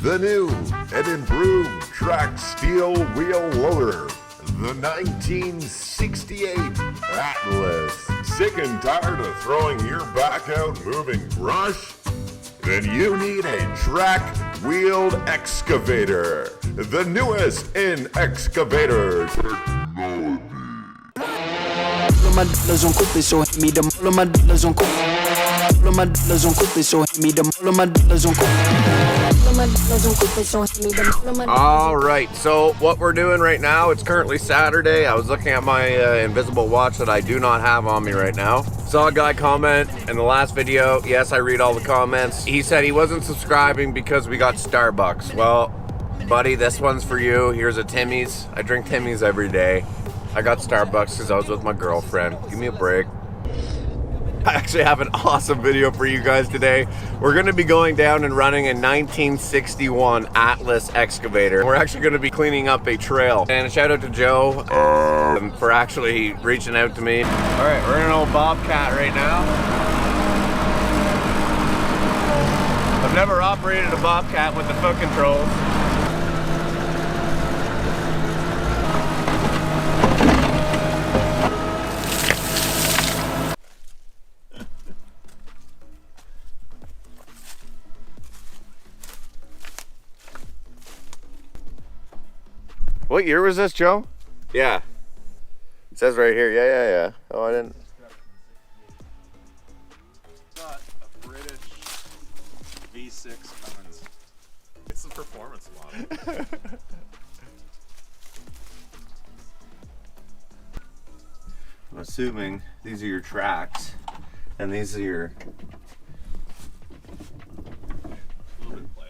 The new and improved track steel wheel loader. The 1968 Atlas. Sick and tired of throwing your back out moving brush? Then you need a track wheeled excavator. The newest in excavator technology. All of my dollars on Coopy, so hit me them. All of my dollars on Coopy. All of my dollars on Coopy, so hit me them. All of my dollars on Coopy. All right, so what we're doing right now, it's currently Saturday. I was looking at my invisible watch that I do not have on me right now. Saw a guy comment in the last video. Yes, I read all the comments. He said he wasn't subscribing because we got Starbucks. Well, buddy, this one's for you. Here's a Timmy's. I drink Timmy's every day. I got Starbucks because I was with my girlfriend. Give me a break. I actually have an awesome video for you guys today. We're going to be going down and running a 1961 Atlas Excavator. We're actually going to be cleaning up a trail. And a shout out to Joe for actually reaching out to me. All right, we're in an old Bobcat right now. I've never operated a Bobcat with the foot controls. What year was this, Joe? Yeah. It says right here. Yeah. Oh, I didn't. It's not a British V6 Cummins. It's the performance model. I'm assuming these are your tracks, and these are your.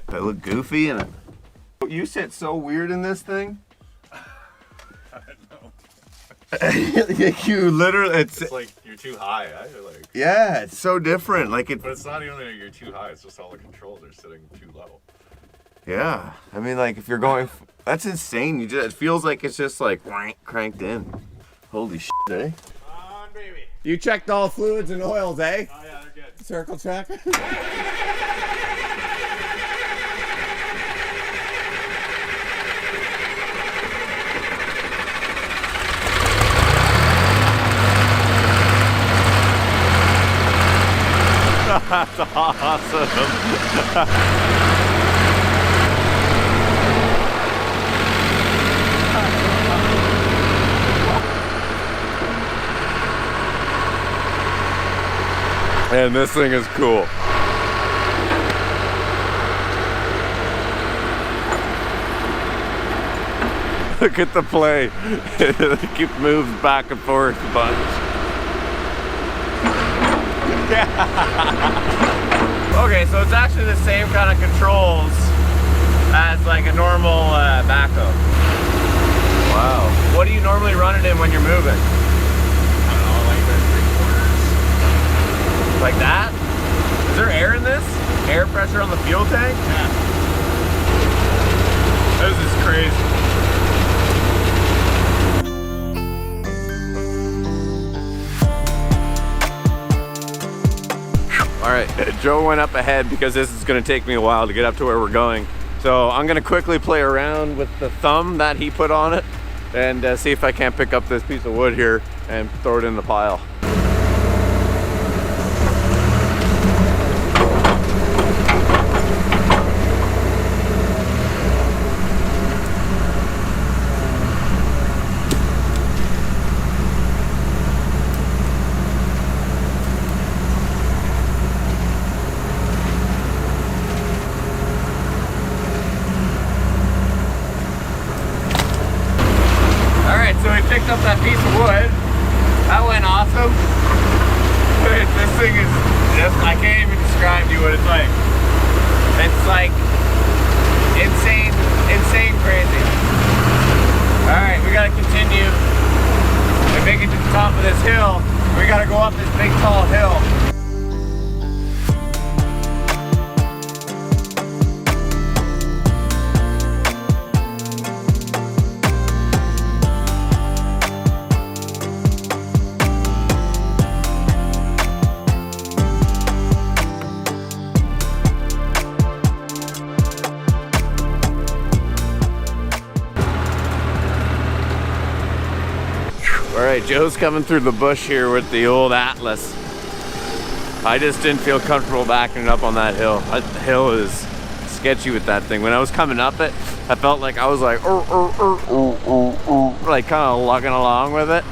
They look goofy, and you sit so weird in this thing. You literally, It's like you're too high. Like, yeah, it's so different. Like it, but it's not even that you're too high. It's just all the controls are sitting too low. yeah. I mean, like if you're going, that's insane. It feels like it's just like cranked in. Holy shit, eh? Come on, baby. You checked all fluids and oils, eh? Oh yeah, they're good. Circle check. That's awesome. And this thing is cool. Look at the play. It keeps moves back and forth a bunch. Okay, so it's actually the same kind of controls as like a normal backhoe. Wow. What do you normally run it in when you're moving? I don't know, like the 3/4. Like that? Is there air in this? Air pressure on the fuel tank? Yeah. This is crazy. All right, Joe went up ahead because this is gonna take me a while to get up to where we're going. So I'm gonna quickly play around with the thumb that he put on it and see if I can't pick up this piece of wood here and throw it in the pile. So we picked up that piece of wood. That went awesome. This thing is just, I can't even describe to you what it's like. It's like insane crazy. Alright, we gotta continue and make it to the top of this hill. We gotta go up this big tall hill. right, Joe's coming through the bush here with the old Atlas. I just didn't feel comfortable backing up on that hill. That hill is sketchy with that thing. When I was coming up it, I felt like I was like, like kind of lugging along with it.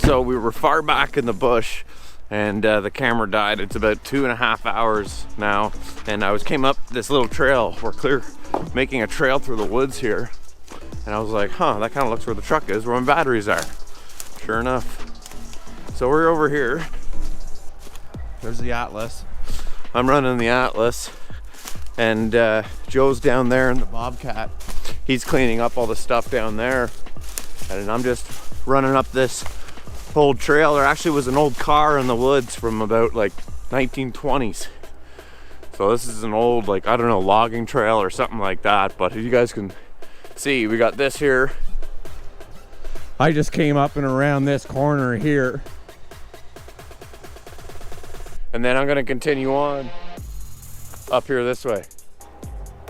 So we were far back in the bush and the camera died. It's about 2.5 hours now, and I came up this little trail. We're making a trail through the woods here, and I was like, huh, that kind of looks where the truck is, where my batteries are. Sure enough. So we're over here. There's the Atlas. I'm running the Atlas, and Joe's down there in the Bobcat. He's cleaning up all the stuff down there, and I'm just running up this old trail. There actually was an old car in the woods from about like 1920s. So this is an old, like, I don't know, logging trail or something like that. But you guys can see, we got this here. I just came up and around this corner here. And then I'm gonna continue on up here this way.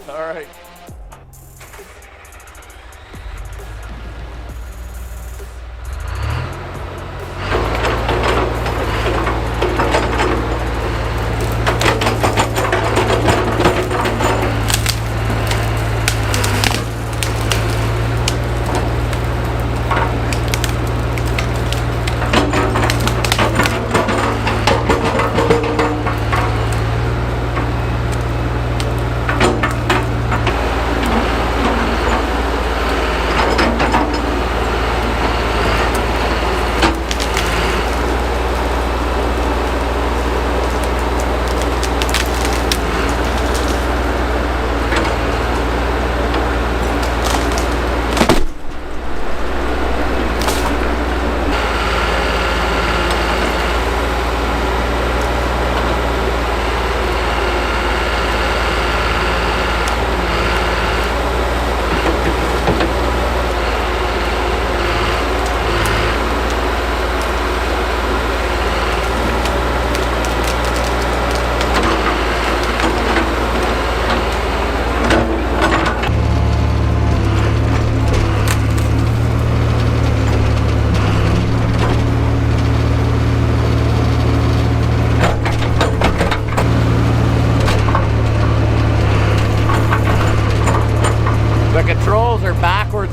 All right.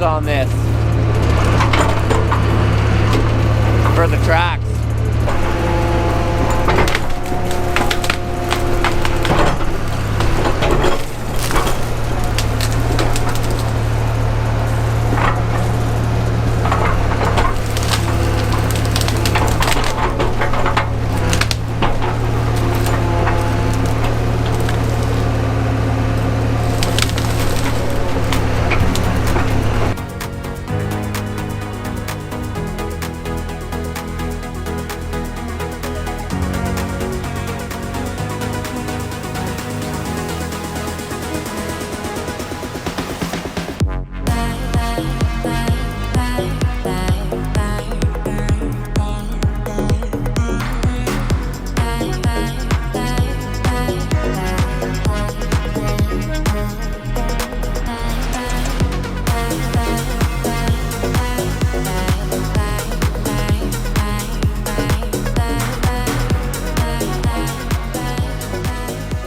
On this for the tracks.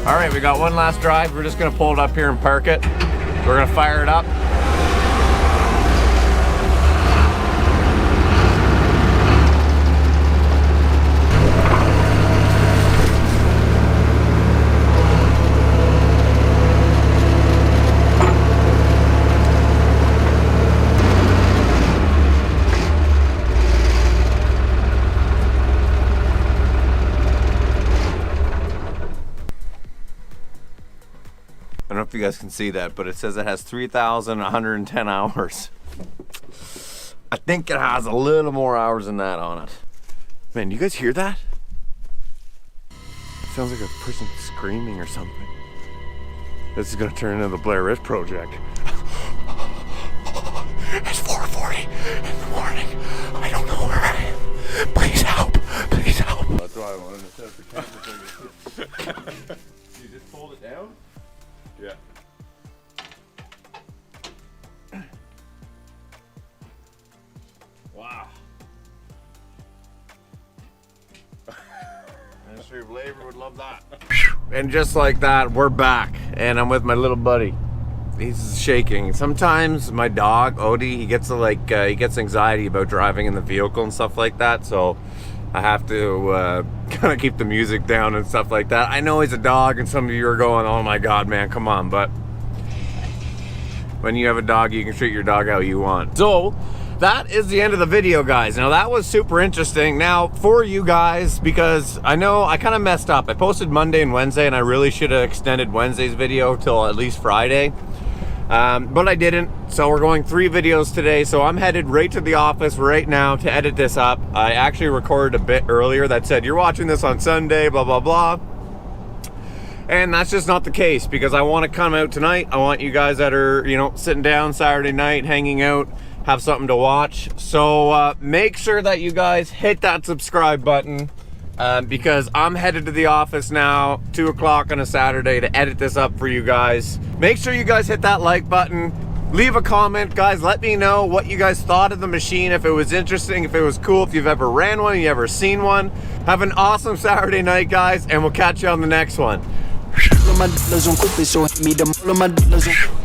All right, we got one last drive. We're just gonna pull it up here and park it. We're gonna fire it up. you guys can see that, but it says it has 3,110 hours. I think it has a little more hours than that on it. Man, you guys hear that? It sounds like a person screaming or something. This is gonna turn into the Blair Witch Project. It's 4:40 in the morning. I don't know where I am. Please help. Please help. That's why I wanted to set up the camera thing. You just fold it down? Yeah. Wow. Ministry of Labor would love that. And just like that, we're back. And I'm with my little buddy. He's shaking. Sometimes my dog, Odie, he gets he gets anxiety about driving in the vehicle and stuff like that. So I have to kind of keep the music down and stuff like that. I know he's a dog and some of you are going, oh my God, man, come on. But when you have a dog, you can treat your dog how you want. So that is the end of the video, guys. Now that was super interesting. Now for you guys, because I know I kind of messed up. I posted Monday and Wednesday and I really should have extended Wednesday's video till at least Friday. But I didn't, so we're going 3 videos today. So I'm headed right to the office right now to edit this up. I actually recorded a bit earlier that said, you're watching this on Sunday, blah, blah, blah. And that's just not the case because I want to come out tonight. I want you guys that are, you know, sitting down Saturday night, hanging out, have something to watch. So make sure that you guys hit that subscribe button. Because I'm headed to the office now, 2 o'clock on a Saturday, to edit this up for you guys. Make sure you guys hit that like button. Leave a comment, guys. Let me know what you guys thought of the machine, if it was interesting, if it was cool, if you've ever ran one, you ever seen one. Have an awesome Saturday night, guys, and we'll catch you on the next one.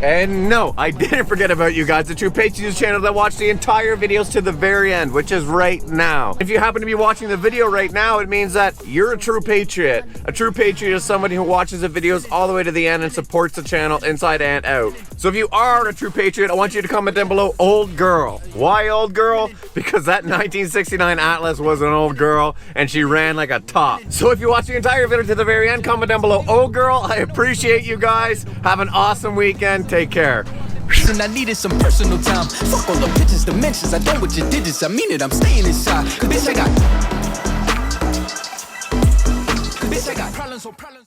And no, I didn't forget about you guys, the True Patriots channel that watch the entire videos to the very end, which is right now. If you happen to be watching the video right now, it means that you're a true patriot. A true patriot is somebody who watches the videos all the way to the end and supports the channel inside and out. So if you are a true patriot, I want you to comment down below, old girl. Why old girl? Because that 1969 Atlas was an old girl and she ran like a top. So if you watch the entire video to the very end, comment down below, old girl. I appreciate you guys. Have an awesome weekend. Take care. And I needed some personal time. Fuck all the bitches, dimensions. I done with your digits. I mean it, I'm staying inside. Bitch, I got problems.